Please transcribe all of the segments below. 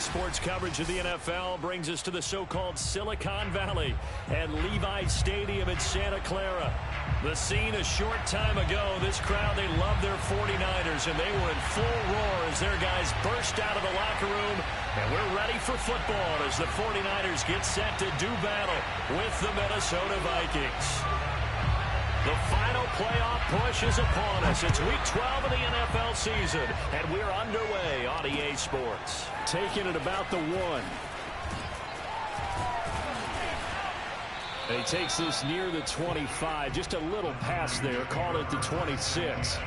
Sports coverage of the NFL brings us to the so-called Silicon Valley at Levi's Stadium in Santa Clara. The scene a short time ago. This crowd, they love their 49ers, and they were in full roar as their guys burst out of the locker room. And we're ready for football as the 49ers get set to do battle with the Minnesota Vikings. The final playoff push is upon us. It's week 12 of the NFL season, and we're underway on EA Sports. Taking it about the 1. He takes this near the 25, just a little past there, call it the 26.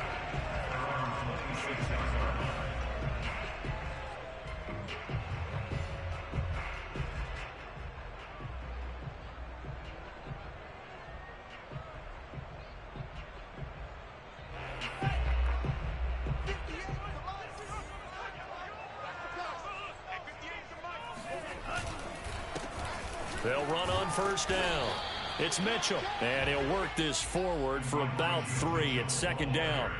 They'll run on first down. It's Mitchell, and he'll work this forward for about 3 at second down.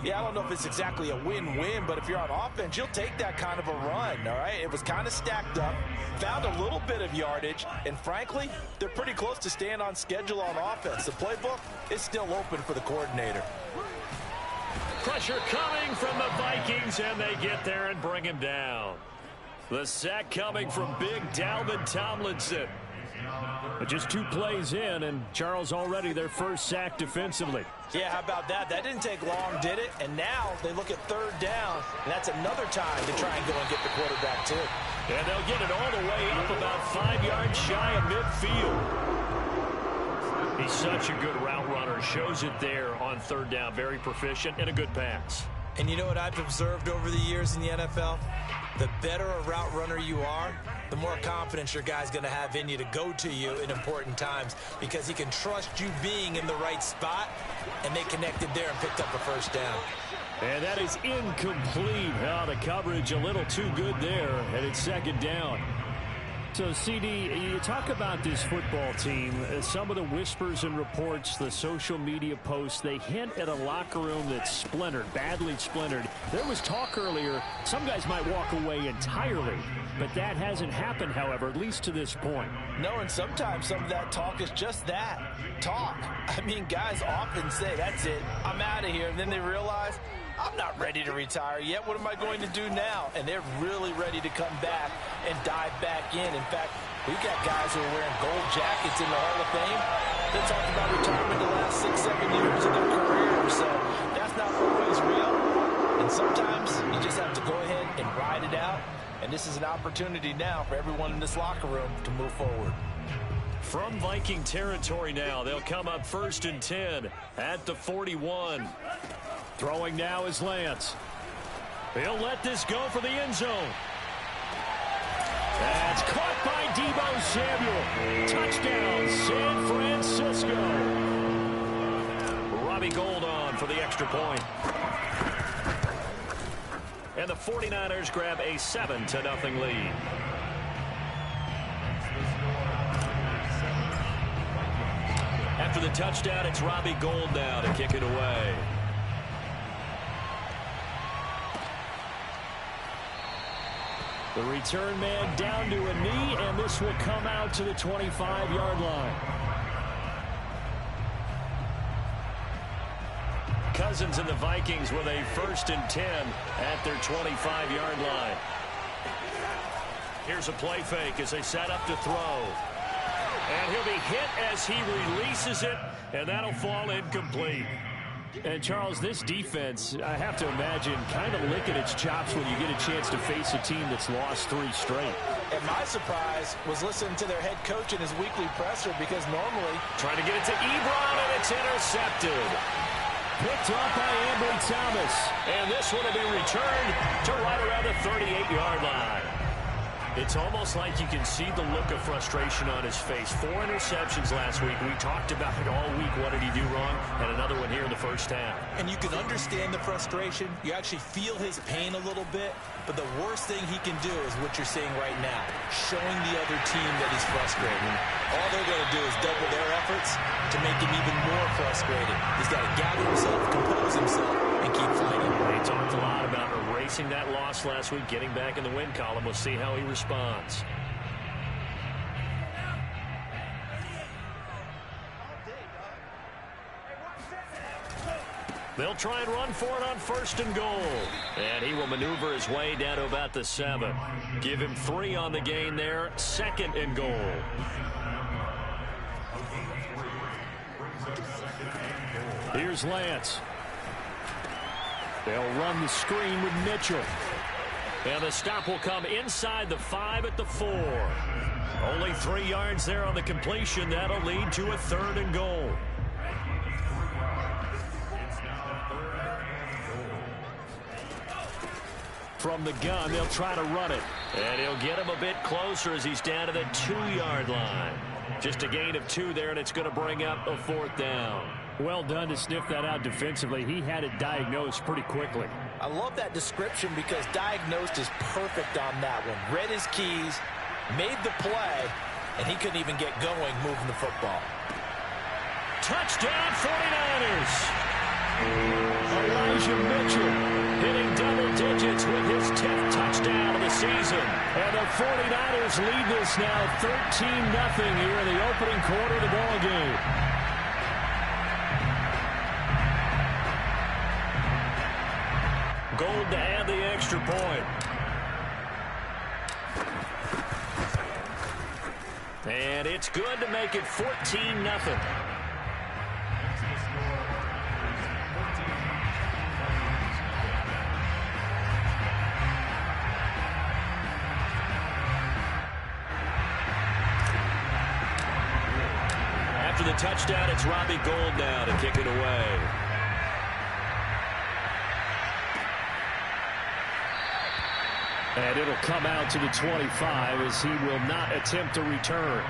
Yeah, I don't know if it's exactly a win-win, but if you're on offense, you'll take that kind of a run, all right? It was kind of stacked up, found a little bit of yardage, and frankly, they're pretty close to staying on schedule on offense. The playbook is still open for the coordinator. Pressure coming from the Vikings, and they get there and bring him down. The sack coming from big Dalvin Tomlinson. But just 2 plays in, and Charles already their first sack defensively. Yeah, how about that? That didn't take long, did it? And now they look at third down, and that's another time to try and go and get the quarterback, too. And they'll get it all the way up about 5 yards shy of midfield. He's such a good route runner. Shows it there on third down. Very proficient and a good pass. And you know what I've observed over the years in the NFL? The better a route runner you are, the more confidence your guy's going to have in you to go to you in important times because he can trust you being in the right spot, and they connected there and picked up a first down. And that is incomplete. The coverage a little too good there, and it's second down. So, CD, you talk about this football team, some of the whispers and reports, the social media posts, they hint at a locker room that's splintered, badly splintered. There was talk earlier, some guys might walk away entirely, but that hasn't happened, however, at least to this point. No, and sometimes some of that talk is just that, talk. I mean, guys often say, that's it, I'm out of here, and then they realize, I'm not ready to retire yet. What am I going to do now? And they're really ready to come back and dive back in. In fact, we've got guys who are wearing gold jackets in the Hall of Fame. They talked about retirement the last 6-7 years of their career. So that's not always real. And sometimes you just have to go ahead and ride it out. And this is an opportunity now for everyone in this locker room to move forward. From Viking territory now, they'll come up 1st and 10 at the 41. Throwing now is Lance. He'll let this go for the end zone. That's caught by Deebo Samuel. Touchdown, San Francisco. Robbie Gould on for the extra point. And the 49ers grab a 7-0 lead. After the touchdown, it's Robbie Gould now to kick it away. The return man down to a knee, and this will come out to the 25-yard line. Cousins and the Vikings with a 1st and 10 at their 25-yard line. Here's a play fake as they set up to throw. And he'll be hit as he releases it, and that'll fall incomplete. And, Charles, this defense, I have to imagine, kind of licking its chops when you get a chance to face a team that's lost 3 straight. And my surprise was listening to their head coach in his weekly presser because normally... Trying to get it to Ebron, and it's intercepted. Picked up by Ambry Thomas. And this one will be returned to right around the 38-yard line. It's almost like you can see the look of frustration on his face. 4 interceptions last week. We talked about it all week. What did he do wrong? And another one here in the first half. And you can understand the frustration. You actually feel his pain a little bit. But the worst thing he can do is what you're seeing right now, showing the other team that he's frustrated. All they're going to do is double their efforts to make him even more frustrated. He's got to gather himself, compose himself, and keep fighting. They talked a lot about erasing that loss last week, getting back in the win column. We'll see how he responds. They'll try and run for it on 1st and goal. And he will maneuver his way down to about the 7. Give him 3 on the gain there. 2nd and goal. Here's Lance. They'll run the screen with Mitchell. And the stop will come inside the 5 at the 4. Only 3 yards there on the completion. That'll lead to a 3rd and goal. From the gun, they'll try to run it. And he'll get him a bit closer as he's down to the 2-yard line. Just a gain of 2 there, and it's going to bring up a 4th down. Well done to sniff that out defensively. He had it diagnosed pretty quickly. I love that description because diagnosed is perfect on that one. Read his keys, made the play, and he couldn't even get going moving the football. Touchdown 49ers! Elijah Mitchell hitting double digits with his 10th touchdown of the season. And the 49ers lead this now 13-0 here in the opening quarter of the ball game. Gold to add the extra point. And it's good to make it 14-0. After the touchdown, it's Robbie Gould now to kick it away. And it'll come out to the 25 as he will not attempt to return.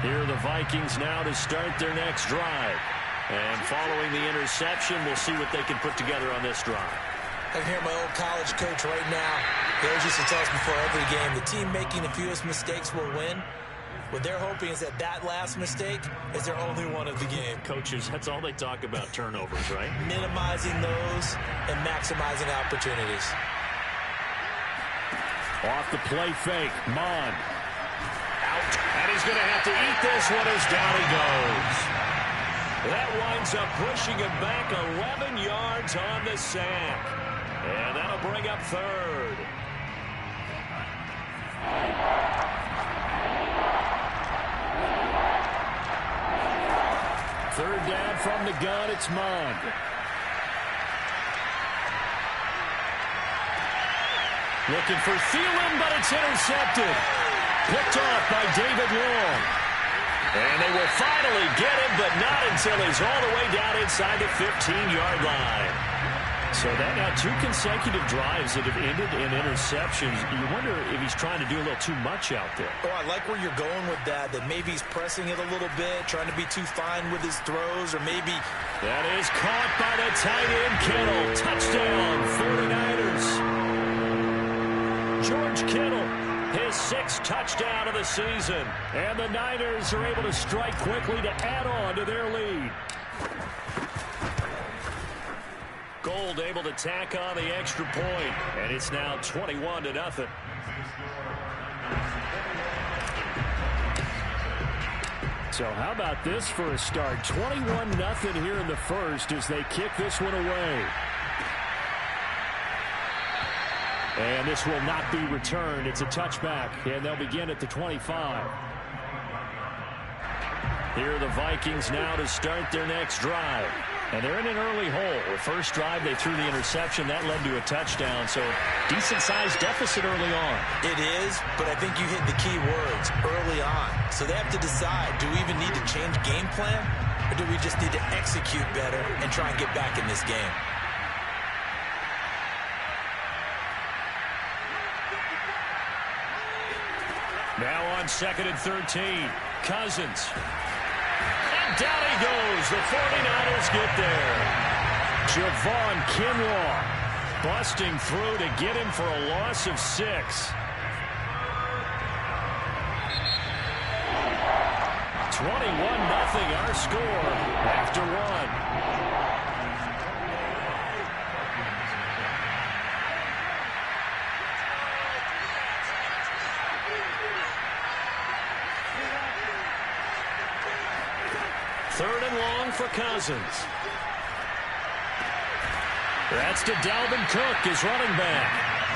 Here are the Vikings now to start their next drive. And following the interception, we'll see what they can put together on this drive. I can hear my old college coach right now. He always used to tell us before every game, the team making the fewest mistakes will win. What they're hoping is that last mistake is their only one of the game. Coaches, that's all they talk about, turnovers, right? Minimizing those and maximizing opportunities. Off the play fake, Mond. Out, and he's going to have to eat this one as down he goes. That winds up pushing him back 11 yards on the sack. And that'll bring up 3rd. Third down from the gun, it's Mond. Looking for Thielen, but it's intercepted. Picked off by David Long. And they will finally get him, but not until he's all the way down inside the 15-yard line. So that now 2 consecutive drives that have ended in interceptions. You wonder if he's trying to do a little too much out there. Oh, I like where you're going with that maybe he's pressing it a little bit, trying to be too fine with his throws, or maybe... That is caught by the tight end, Kittle. Touchdown, 49ers. George Kittle. His 6th touchdown of the season. And the Niners are able to strike quickly to add on to their lead. Gould able to tack on the extra point. And it's now 21-0. So how about this for a start? 21-0 here in the first as they kick this one away. And this will not be returned. It's a touchback, and they'll begin at the 25. Here are the Vikings now to start their next drive. And they're in an early hole. The first drive, they threw the interception. That led to a touchdown, so decent-sized deficit early on. It is, but I think you hit the key words, early on. So they have to decide, do we even need to change game plan, or do we just need to execute better and try and get back in this game? Now on 2nd and 13, Cousins. And down he goes. The 49ers get there. Javon Kinlaw busting through to get him for a loss of 6. 21-0 our score after 1. Third and long for Cousins. That's to Dalvin Cook, his running back.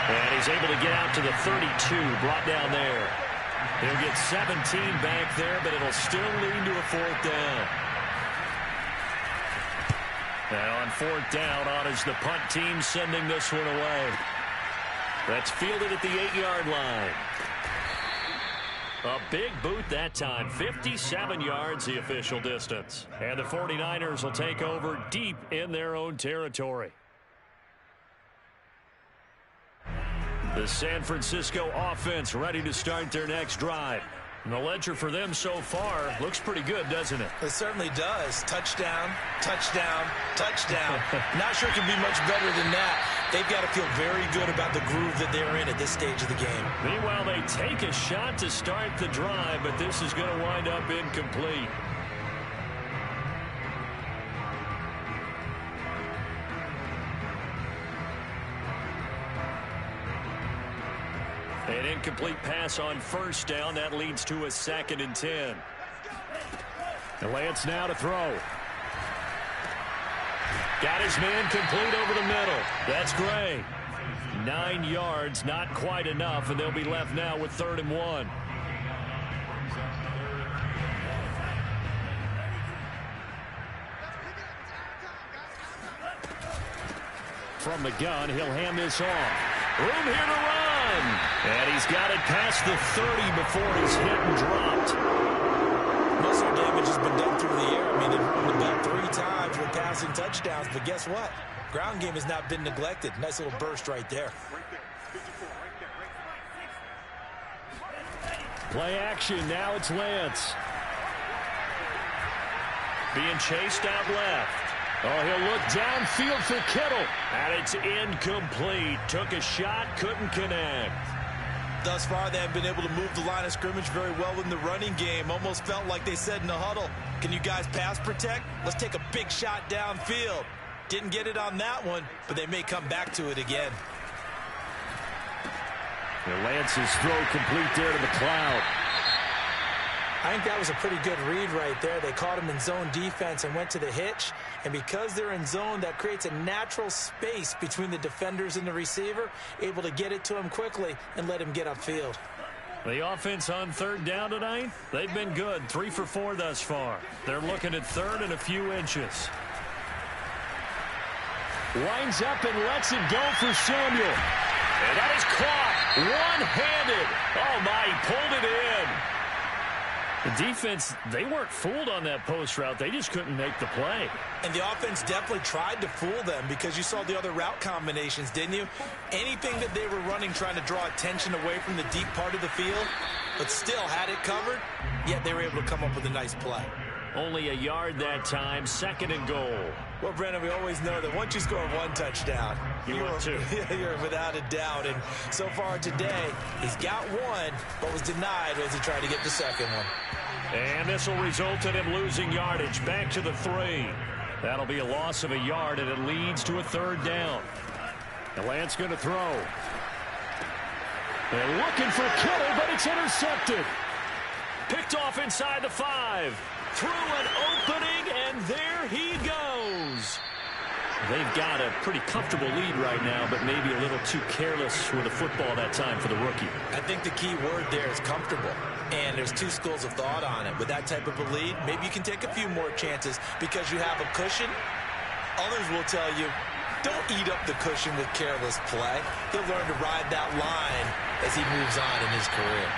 And he's able to get out to the 32, brought down there. He'll get 17 back there, but it'll still lead to a 4th down. Now on 4th down, on is the punt team sending this one away. That's fielded at the 8-yard line. A big boot that time, 57 yards the official distance. And the 49ers will take over deep in their own territory. The San Francisco offense ready to start their next drive. And the ledger for them so far looks pretty good, doesn't it? It certainly does. Touchdown, touchdown, touchdown. Not sure it can be much better than that. They've got to feel very good about the groove that they're in at this stage of the game. Meanwhile, they take a shot to start the drive, but this is going to wind up incomplete. An incomplete pass on 1st down. That leads to a 2nd and 10. And Lance now to throw. Got his man complete over the middle. That's Gray. 9 yards, not quite enough, and they'll be left now with 3rd and 1. From the gun, he'll hand this off. Room here to run. And he's got it past the 30 before he's hit and dropped. Most of their damage has been done through the air. I mean, they've run about 3 times with passing touchdowns, but guess what? Ground game has not been neglected. Nice little burst right there. Play action. Now it's Lance. Being chased out left. Oh, he'll look downfield for Kittle. And it's incomplete. Took a shot, couldn't connect. Thus far, they have been able to move the line of scrimmage very well in the running game. Almost felt like they said in the huddle, can you guys pass protect? Let's take a big shot downfield. Didn't get it on that one, but they may come back to it again. And Lance's throw complete there to McLeod. I think that was a pretty good read right there. They caught him in zone defense and went to the hitch. And because they're in zone, that creates a natural space between the defenders and the receiver, able to get it to him quickly and let him get upfield. The offense on 3rd down tonight, they've been good. 3 for 4 thus far. They're looking at 3rd and a few inches. Winds up and lets it go for Samuel. And that is caught one-handed. Oh, my, he pulled it in. The defense, they weren't fooled on that post route. They just couldn't make the play. And the offense definitely tried to fool them because you saw the other route combinations, didn't you? Anything that they were running trying to draw attention away from the deep part of the field, but still had it covered, yet they were able to come up with a nice play. Only a yard that time, 2nd and goal. Well, Brennan, we always know that once you score 1 touchdown, you're without a doubt. And so far today, he's got 1, but was denied as he tried to get the 2nd one. And this will result in him losing yardage back to the 3. That'll be a loss of a yard, and it leads to a 3rd down. And Lance going to throw. They're looking for Kittle, but it's intercepted. Picked off inside the 5. Through an opening, and there he goes. They've got a pretty comfortable lead right now, but maybe a little too careless with the football that time for the rookie. I think the key word there is comfortable. And there's 2 schools of thought on it. With that type of a lead, maybe you can take a few more chances because you have a cushion. Others will tell you, don't eat up the cushion with careless play. He'll learn to ride that line as he moves on in his career.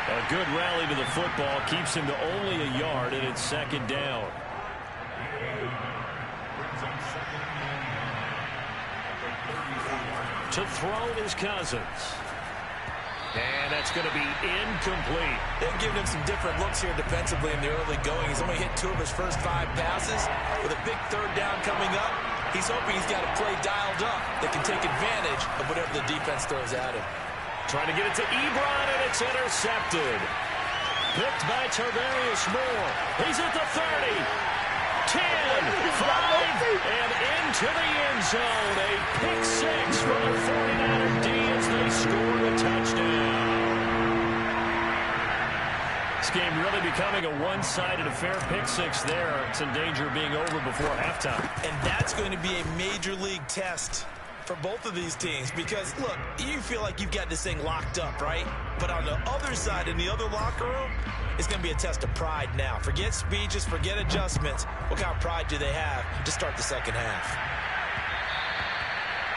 A good rally to the football keeps him to only a yard, and it's 2nd down. To throw is Cousins. And that's going to be incomplete. They've given him some different looks here defensively in the early going. He's only hit 2 of his first 5 passes. With a big third down coming up, he's hoping he's got a play dialed up that can take advantage of whatever the defense throws at him. Trying to get it to Ebron, and it's intercepted. Picked by Tarvarius Moore. He's at the 30. 10, 5, and into the end zone. A pick 6 for the 49er D as they score the touchdown. This game really becoming a one-sided affair. Pick 6 there. It's in danger of being over before halftime. And that's going to be a major league test for both of these teams because, look, you feel like you've got this thing locked up, right? But on the other side, in the other locker room, it's going to be a test of pride now. Forget speeches, forget adjustments. What kind of pride do they have to start the second half?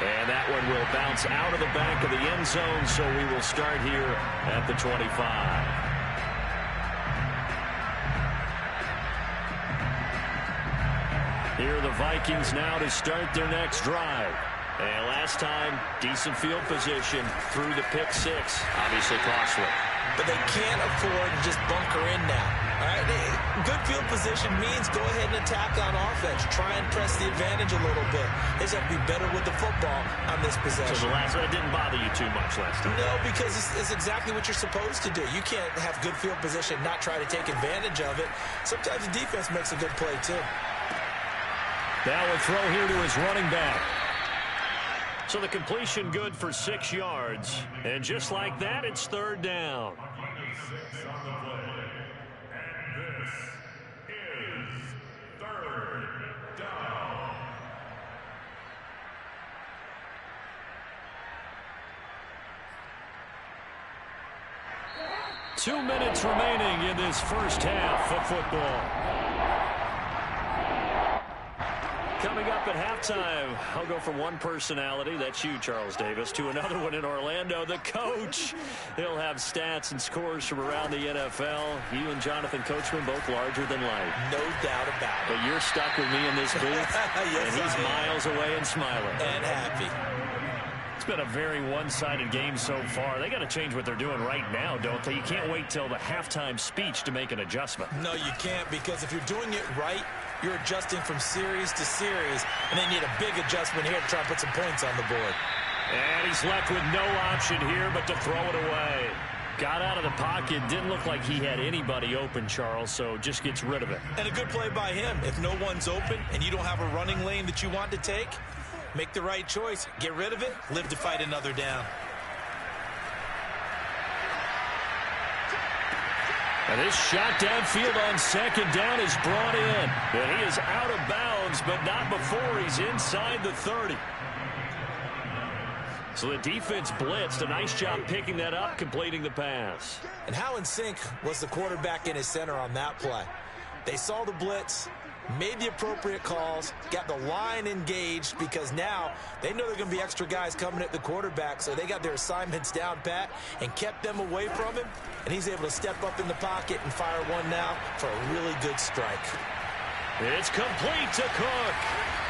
And that one will bounce out of the back of the end zone, so we will start here at the 25. Here are the Vikings now to start their next drive. And last time, decent field position through the pick 6. Obviously costly. But they can't afford to just bunker in now. All right? Good field position means go ahead and attack on offense. Try and press the advantage a little bit. They just have to be better with the football on this possession. So the last one didn't bother you too much last time? No, because it's exactly what you're supposed to do. You can't have good field position, not try to take advantage of it. Sometimes the defense makes a good play, too. Now will throw here to his running back. So the completion good for 6 yards. And just like that, it's third down. 6 on the play. And this is third down. 2 minutes remaining in this first half of football. Coming up at halftime, I'll go from one personality, that's you, Charles Davis, to another one in Orlando, the coach. He'll have stats and scores from around the NFL. You and Jonathan Coachman, both larger than life. No doubt about it. But you're stuck with me in this booth, yes, and he's miles away and smiling. And happy. It's been a very one-sided game so far. They got to change what they're doing right now, don't they? You can't wait till the halftime speech to make an adjustment. No, you can't, because if you're doing it right, you're adjusting from series to series, and they need a big adjustment here to try and put some points on the board. And he's left with no option here but to throw it away. Got out of the pocket, didn't look like he had anybody open, Charles, so just gets rid of it. And a good play by him. If no one's open and you don't have a running lane that you want to take, make the right choice. Get rid of it, live to fight another down. And this shot downfield on second down is brought in. And he is out of bounds, but not before he's inside the 30. So the defense blitzed. A nice job picking that up, completing the pass. And how in sync was the quarterback and his center on that play? They saw the blitz, made the appropriate calls, got the line engaged, because now they know there are going to be extra guys coming at the quarterback, so they got their assignments down pat and kept them away from him, and he's able to step up in the pocket and fire one now for a really good strike. It's complete to Cook,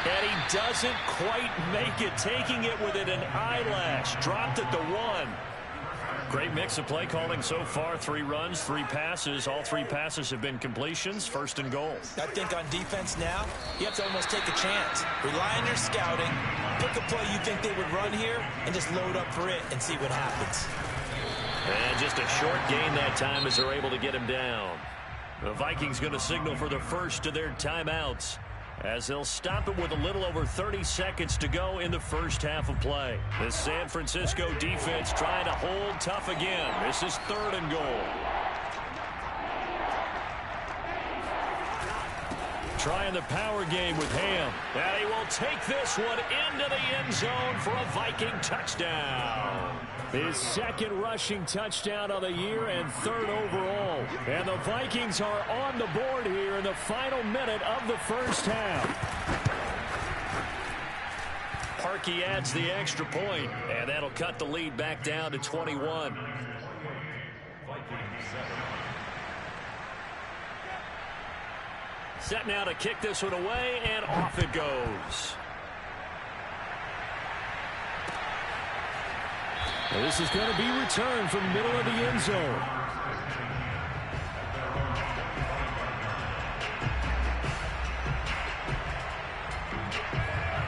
and he doesn't quite make it, taking it within an eyelash. Dropped at the 1. Great mix of play calling so far. 3 runs, 3 passes. All 3 passes have been completions. First and goal. I think on defense now, you have to almost take a chance. Rely on your scouting. Pick a play you think they would run here and just load up for it and see what happens. And just a short gain that time as they're able to get him down. The Vikings going to signal for the first of their timeouts, as they'll stop it with a little over 30 seconds to go in the first half of play. The San Francisco defense trying to hold tough again. This is third and goal. Trying the power game with Ham. And he will take this one into the end zone for a Viking touchdown. His second rushing touchdown of the year and 3rd overall. And the Vikings are on the board here in the final minute of the first half. Parkey adds the extra point, and that'll cut the lead back down to 21. Set now to kick this one away, and off it goes. Well, this is going to be returned from the middle of the end zone.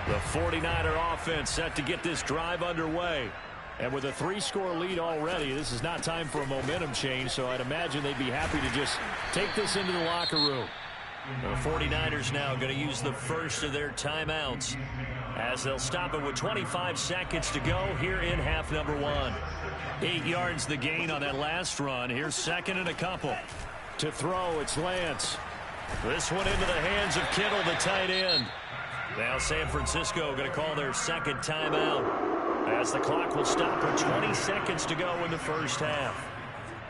The 49er offense set to get this drive underway. And with a 3-score lead already, this is not time for a momentum change, so I'd imagine they'd be happy to just take this into the locker room. The 49ers now going to use the first of their timeouts as they'll stop it with 25 seconds to go here in half number 1. 8 yards the gain on that last run. Here's second and a couple. To throw, it's Lance. This one into the hands of Kittle, the tight end. Now San Francisco going to call their second timeout as the clock will stop with 20 seconds to go in the first half.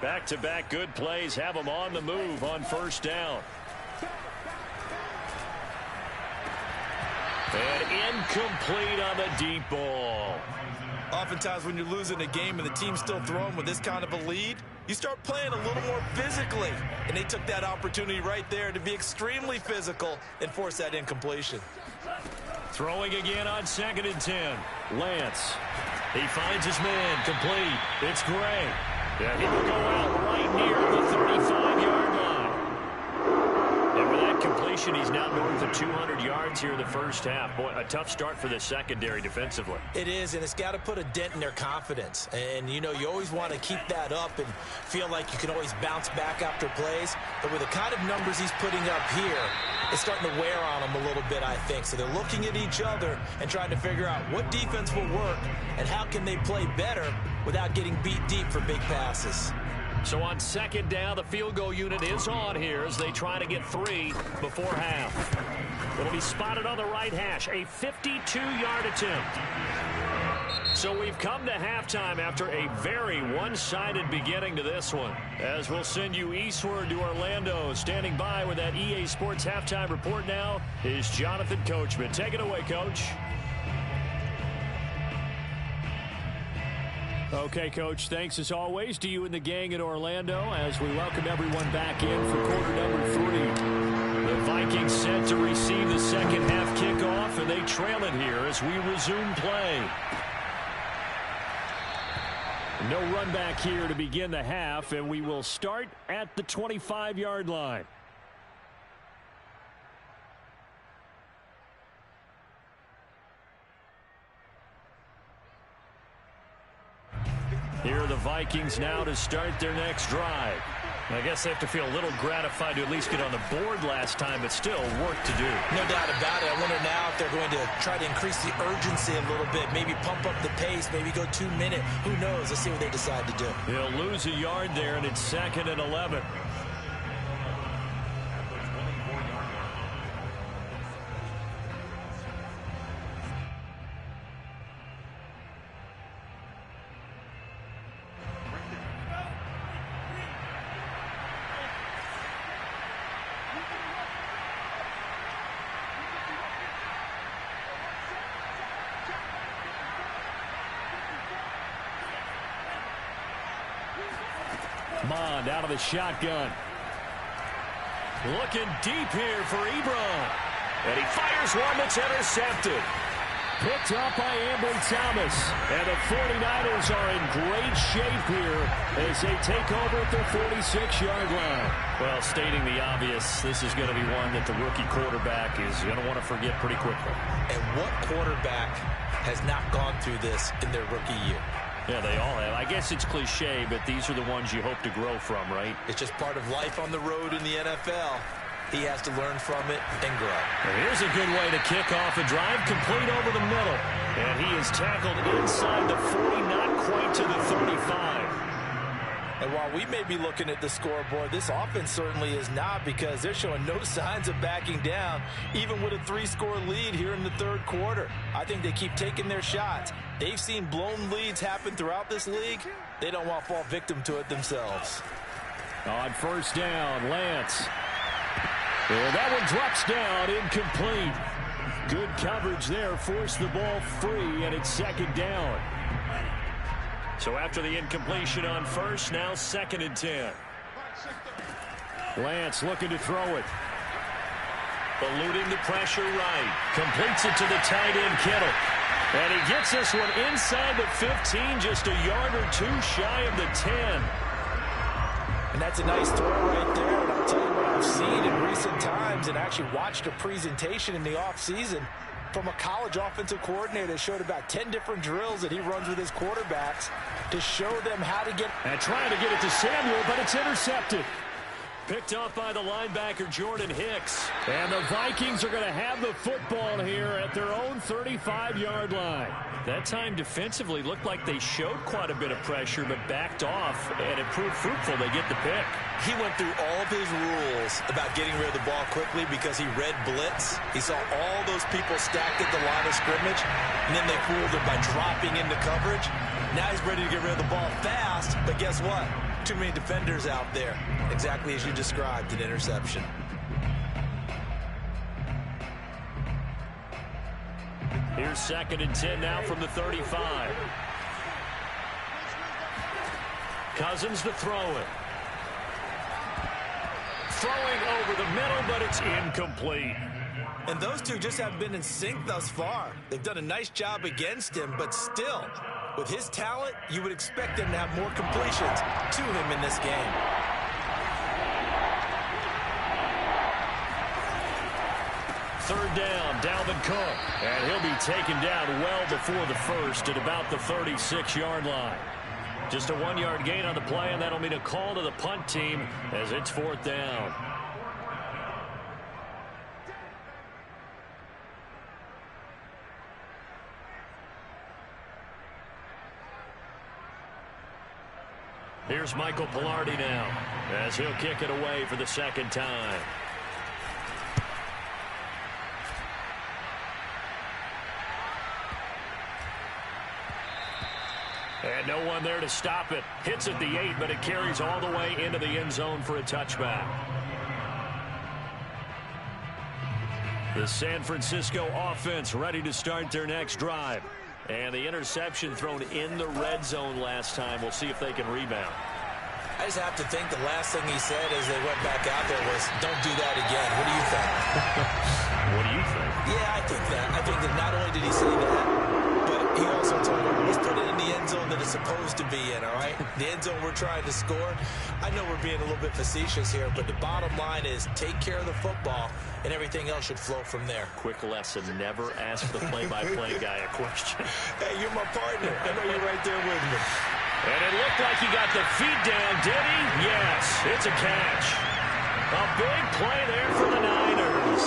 Back-to-back good plays have them on the move on first down. And incomplete on the deep ball. Oftentimes when you're losing a game and the team's still throwing with this kind of a lead, you start playing a little more physically. And they took that opportunity right there to be extremely physical and force that incompletion. Throwing again on 2nd and 10. Lance. He finds his man. Complete. It's Gray. Yeah, he will go out right near the 35-yard line. And with that completion, he's now north of 200 yards here in the first half. Boy, a tough start for the secondary defensively. It is, and it's got to put a dent in their confidence. And, you know, you always want to keep that up and feel like you can always bounce back after plays. But with the kind of numbers he's putting up here, it's starting to wear on them a little bit, I think. So they're looking at each other and trying to figure out what defense will work and how can they play better without getting beat deep for big passes. So on second down, the field goal unit is on here as they try to get 3 before half. It'll be spotted on the right hash, a 52-yard attempt. So we've come to halftime after a very one-sided beginning to this one. As we'll send you eastward to Orlando. Standing by with that EA Sports halftime report now is Jonathan Coachman. Take it away, Coach. Okay, Coach, thanks as always to you and the gang in Orlando as we welcome everyone back in for quarter number 3. The Vikings set to receive the second half kickoff, and they trail it here as we resume play. No run back here to begin the half, and we will start at the 25-yard line. Here are the Vikings now to start their next drive. I guess they have to feel a little gratified to at least get on the board last time, but still work to do. No doubt about it. I wonder now if they're going to try to increase the urgency a little bit, maybe pump up the pace, maybe go 2 minute. Who knows? Let's see what they decide to do. They'll lose a yard there, and it's 2nd and 11. Mond out of the shotgun. Looking deep here for Ebron. And he fires one that's intercepted. Picked up by Ambry Thomas. And the 49ers are in great shape here as they take over at their 46-yard line. Well, stating the obvious, this is going to be one that the rookie quarterback is going to want to forget pretty quickly. And what quarterback has not gone through this in their rookie year? Yeah, they all have. I guess it's cliche, but these are the ones you hope to grow from, right? It's just part of life on the road in the NFL. He has to learn from it and grow. Well, here's a good way to kick off a drive, complete over the middle. And he is tackled inside the 40, not quite to the 35. And while we may be looking at the scoreboard, this offense certainly is not, because they're showing no signs of backing down, even with a 3-score lead here in the third quarter. I think they keep taking their shots. They've seen blown leads happen throughout this league. They don't want to fall victim to it themselves. On first down, Lance. And that one drops down, incomplete. Good coverage there, forced the ball free, and it's 2nd down. So after the incompletion on first, now 2nd and 10. Lance looking to throw it. Eluding the pressure right. Completes it to the tight end, Kittle. And he gets this one inside the 15, just a yard or two shy of the 10. And that's a nice throw right there. And I'll tell you what I've seen in recent times and actually watched a presentation in the offseason from a college offensive coordinator that showed about 10 different drills that he runs with his quarterbacks to show them how to get. And trying to get it to Samuel, but it's intercepted. Picked off by the linebacker, Jordan Hicks. And the Vikings are going to have the football here at their own 35-yard line. That time defensively looked like they showed quite a bit of pressure, but backed off, and it proved fruitful. They get the pick. He went through all of his rules about getting rid of the ball quickly because he read blitz. He saw all those people stacked at the line of scrimmage, and then they fooled him by dropping into coverage. Now he's ready to get rid of the ball fast, but guess what? Too many defenders out there. Exactly as you described, an interception. Here's 2nd and 10 now from the 35. Cousins to throw it. Throwing over the middle, but it's incomplete. And those two just haven't been in sync thus far. They've done a nice job against him, but still, with his talent, you would expect them to have more completions to him in this game. Third down, Dalvin Cook. And he'll be taken down well before the first at about the 36-yard line. Just a 1-yard gain on the play, and that'll mean a call to the punt team as it's 4th down. Here's Michael Palardy now as he'll kick it away for the 2nd time. And no one there to stop it. Hits at the 8, but it carries all the way into the end zone for a touchback. The San Francisco offense ready to start their next drive. And the interception thrown in the red zone last time. We'll see if they can rebound. I just have to think the last thing he said as they went back out there was, don't do that again. What do you think? What do you think? Yeah, I think that. I think that not only did he say that, but he also told him, let's put it in the end zone that it's supposed to be in, all right? The end zone we're trying to score. I know we're being a little bit facetious here, but the bottom line is take care of the football, and everything else should flow from there. Quick lesson, never ask the play-by-play guy a question. Hey, you're my partner. I know you're right there with me. And it looked like he got the feet down, did he? Yes, it's a catch. A big play there for the Niners.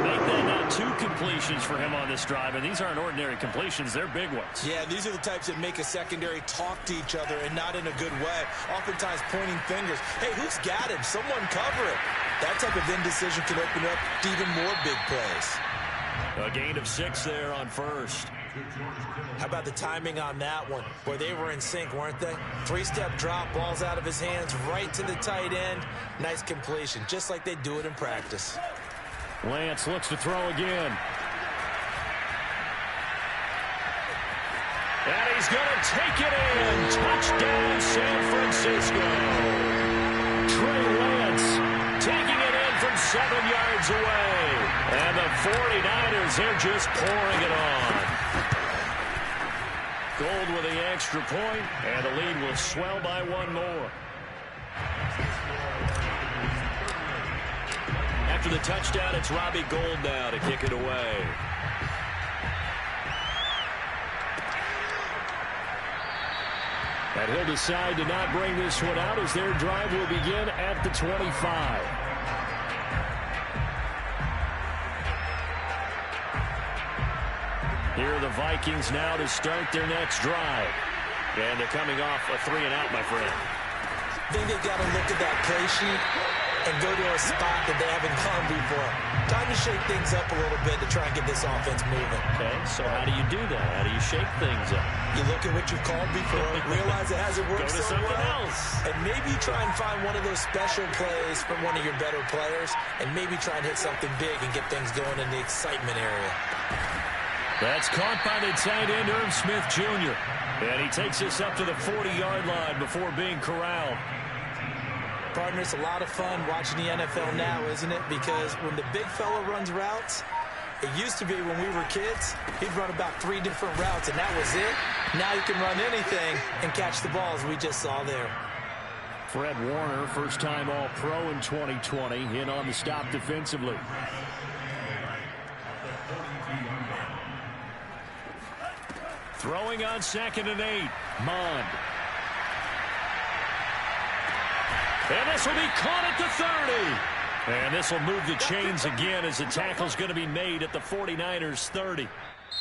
Make that now 2 completions for him on this drive, and these aren't ordinary completions. They're big ones. Yeah, these are the types that make a secondary talk to each other and not in a good way. Oftentimes pointing fingers. Hey, who's got him? Someone cover it. That type of indecision can open up to even more big plays. A gain of 6 there on first. How about the timing on that one? Boy, they were in sync, weren't they? 3-step drop, balls out of his hands, right to the tight end. Nice completion, just like they do it in practice. Lance looks to throw again. And he's going to take it in. Touchdown, San Francisco. Trey Lance taking it in from 7 yards away. And the 49ers, they're just pouring it on. Gold with the extra point, and the lead will swell by 1 more. After the touchdown, it's Robbie Gould now to kick it away. And he'll decide to not bring this one out as their drive will begin at the 25. Here are the Vikings now to start their next drive. And they're coming off a 3-and-out, my friend. I think they've got to look at that play sheet and go to a spot that they haven't gone before. Time to shake things up a little bit to try and get this offense moving. Okay, so how do you do that? How do you shake things up? You look at what you've called before, realize it hasn't worked Go to so something well, else. and maybe try and find one of those special plays from one of your better players, and maybe try and hit something big and get things going in the excitement area. That's caught by the tight end, Irv Smith Jr. And he takes us up to the 40-yard line before being corralled. Partner, it's a lot of fun watching the NFL now, isn't it? Because when the big fella runs routes, It used to be when we were kids, he'd run about 3 different routes, and that was it. Now he can run anything and catch the balls we just saw there. Fred Warner, first-time All-Pro in 2020, in on the stop defensively. Throwing on 2nd and 8, Mond. And this will be caught at the 30. And this will move the chains again as the tackle's going to be made at the 49ers 30.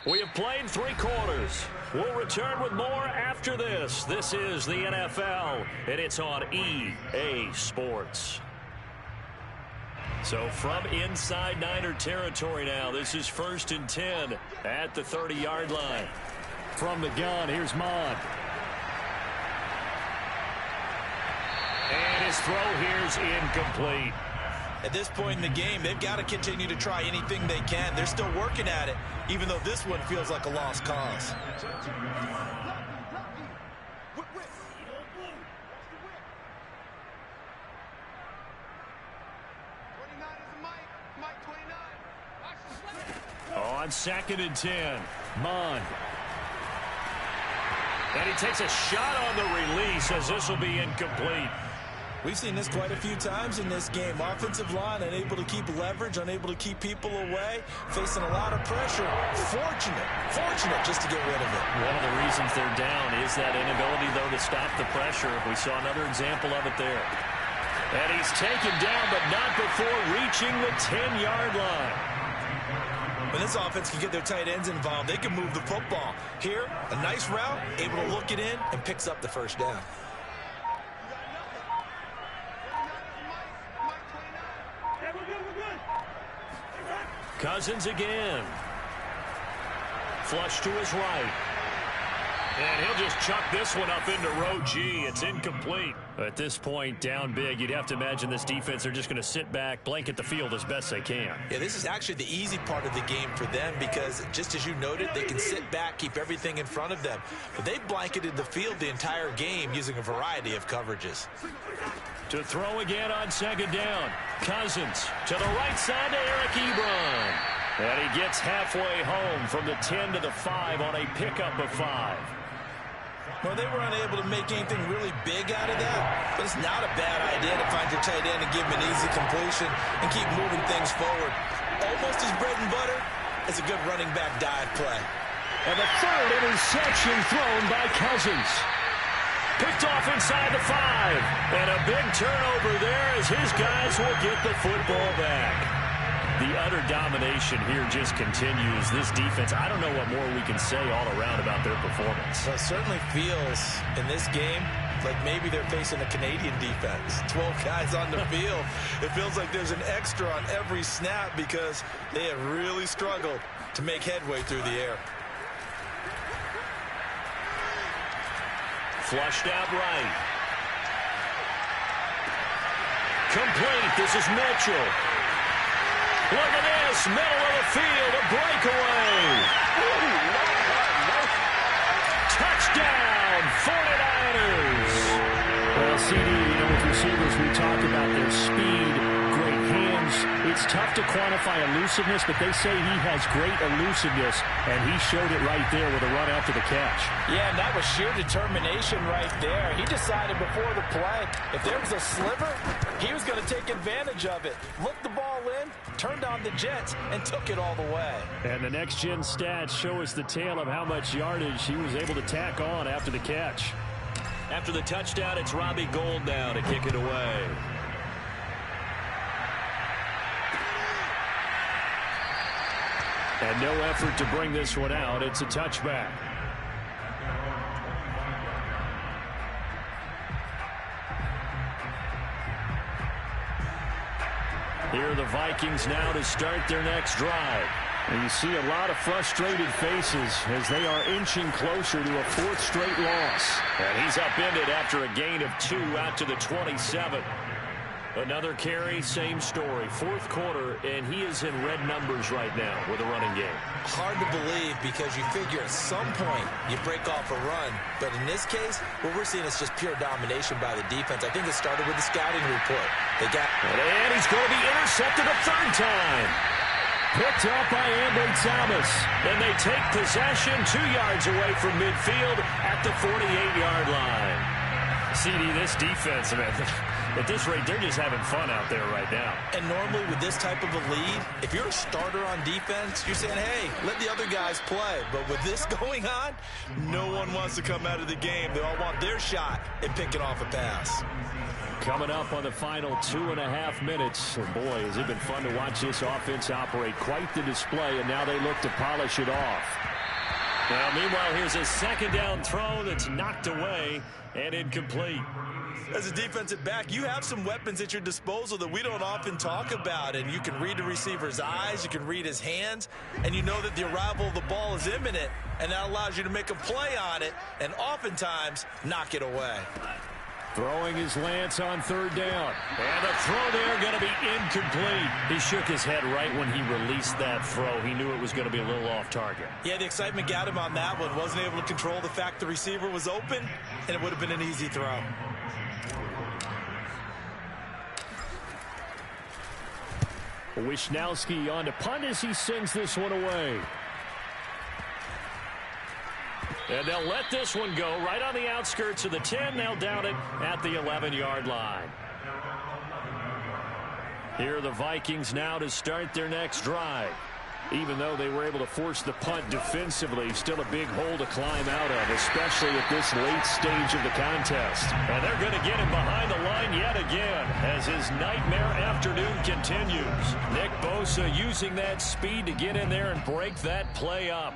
We have played 3 quarters. We'll return with more after this. This is the NFL, and it's on EA Sports. So from inside Niner territory now, this is 1st and 10 at the 30-yard line. From the gun, here's Mond. And his throw here's incomplete. At this point in the game, they've got to continue to try anything they can. They're still working at it, even though this one feels like a lost cause. On 2nd and 10, Mond. And he takes a shot on the release as this will be incomplete. We've seen this quite a few times in this game. Offensive line unable to keep leverage, unable to keep people away, facing a lot of pressure. Fortunate just to get rid of it. One of the reasons they're down is that inability, though, to stop the pressure. We saw another example of it there. And he's taken down, but not before reaching the 10-yard line. When this offense can get their tight ends involved, they can move the football. Here, a nice route, able to look it in, and picks up the first down. Cousins again. Flush to his right. And he'll just chuck this one up into row G. It's incomplete. At this point, down big, you'd have to imagine this defense are just going to sit back, blanket the field as best they can. Yeah, this is actually the easy part of the game for them because, just as you noted, they can sit back, keep everything in front of them. But they blanketed the field the entire game using a variety of coverages. To throw again on 2nd down. Cousins to the right side to Eric Ebron. And he gets halfway home from the 10 to the 5 on a pickup of 5. Well, they were unable to make anything really big out of that, but it's not a bad idea to find your tight end and give him an easy completion and keep moving things forward. Almost as bread and butter as a good running back dive play. And the 3rd interception thrown by Cousins. Picked off inside the 5. And a big turnover there as his guys will get the football back. The utter domination here just continues. This defense, I don't know what more we can say all around about their performance. Well, it certainly feels in this game like maybe they're facing a Canadian defense. 12 guys on the field. It feels like there's an extra on every snap because they have really struggled to make headway through the air. Flushed out right. Complete. This is Mitchell. Look at this. Middle of the field. A breakaway. Touchdown, 49ers. Well, CD, with receivers, we talk about their speed, great hands. It's tough to quantify elusiveness, but they say he has great elusiveness, and he showed it right there with a run after the catch. Yeah, and that was sheer determination right there. He decided before the play, if there was a sliver, he was going to take advantage of it. Looked the ball in, turned on the jets, and took it all the way. And the next-gen stats show us the tale of how much yardage he was able to tack on after the catch. After the touchdown, it's Robbie Gould now to kick it away. And no effort to bring this one out. It's a touchback. Here are the Vikings now to start their next drive. And you see a lot of frustrated faces as they are inching closer to a 4th straight loss. And he's upended after a gain of 2 out to the 27. Another carry, same story. 4th quarter, and he is in red numbers right now with a running game. Hard to believe because you figure at some point you break off a run. But in this case, what we're seeing is just pure domination by the defense. I think it started with the scouting report. They got... And he's going to be intercepted a 3rd time. picked up by Ambry Thomas. And they take possession 2 yards away from midfield at the 48-yard line. CD, this defense, man, at this rate, they're just having fun out there right now. And normally with this type of a lead, if you're a starter on defense, you're saying, hey, let the other guys play. But with this going on, no one wants to come out of the game. They all want their shot at picking off a pass. Coming up on the final 2.5 minutes. And boy, has it been fun to watch this offense operate. Quite the display, and now they look to polish it off. Now, meanwhile, here's a second down throw that's knocked away and incomplete. As a defensive back, you have some weapons at your disposal that we don't often talk about, and you can read the receiver's eyes, you can read his hands, and you know that the arrival of the ball is imminent, and that allows you to make a play on it and oftentimes knock it away. Throwing his Lance on third down. And the throw there going to be incomplete. He shook his head right when he released that throw. He knew it was going to be a little off target. Yeah, the excitement got him on that one. Wasn't able to control the fact the receiver was open, and it would have been an easy throw. Wisnowski on to punt as he sends this one away. And they'll let this one go right on the outskirts of the 10. They'll down it at the 11-yard line. Here are the Vikings now to start their next drive. Even though they were able to force the punt defensively, still a big hole to climb out of, especially at this late stage of the contest. And they're going to get him behind the line yet again as his nightmare afternoon continues. Nick Bosa using that speed to get in there and break that play up.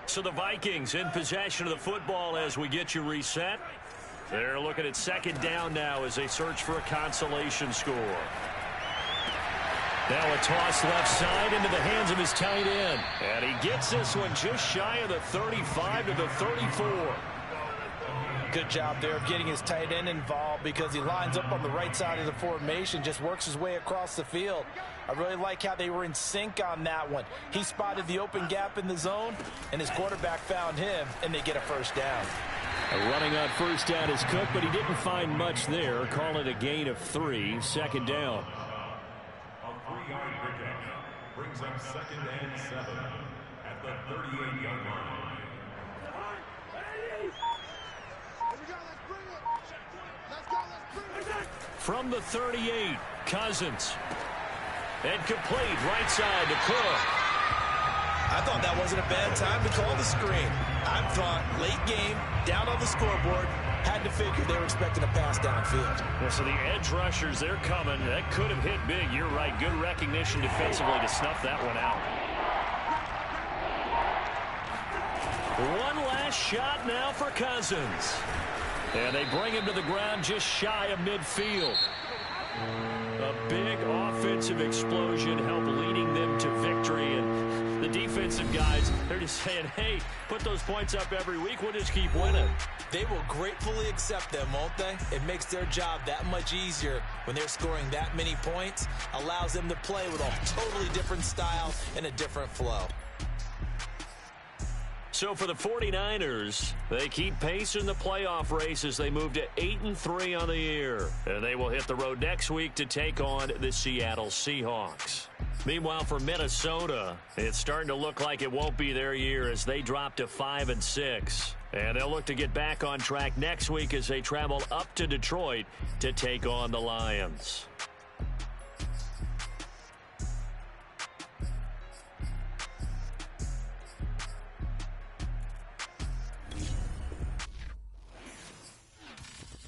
So the Vikings in possession of the football as we get you reset. They're looking at second down now as they search for a consolation score. Now a toss left side into the hands of his tight end. And he gets this one just shy of the 35 to the 34. Good job there of getting his tight end involved because he lines up on the right side of the formation, just works his way across the field. I really like how they were in sync on that one. He spotted the open gap in the zone, and his quarterback found him, and they get a first down. Running on first down is Cook, but he didn't find much there. Call it a gain of 3, second down. A 3-yard pickup brings up 2nd and 7 at the 38-yard line. From the 38, Cousins. And complete right side to Cook. I thought that wasn't a bad time to call the screen. I thought late game, down on the scoreboard, had to figure they were expecting a pass downfield. Yeah, so the edge rushers, they're coming. That could have hit big. You're right. Good recognition defensively to snuff that one out. One last shot now for Cousins. And they bring him to the ground just shy of midfield. A big offensive explosion helped leading them to victory. And the defensive guys, they're just saying, hey, put those points up every week. We'll just keep winning. They will gratefully accept them, won't they? It makes their job that much easier when they're scoring that many points. Allows them to play with a totally different style and a different flow. So for the 49ers, they keep pace in the playoff race as they move to 8-3 on the year. And they will hit the road next week to take on the Seattle Seahawks. Meanwhile, for Minnesota, it's starting to look like it won't be their year as they drop to 5-6. And they'll look to get back on track next week as they travel up to Detroit to take on the Lions.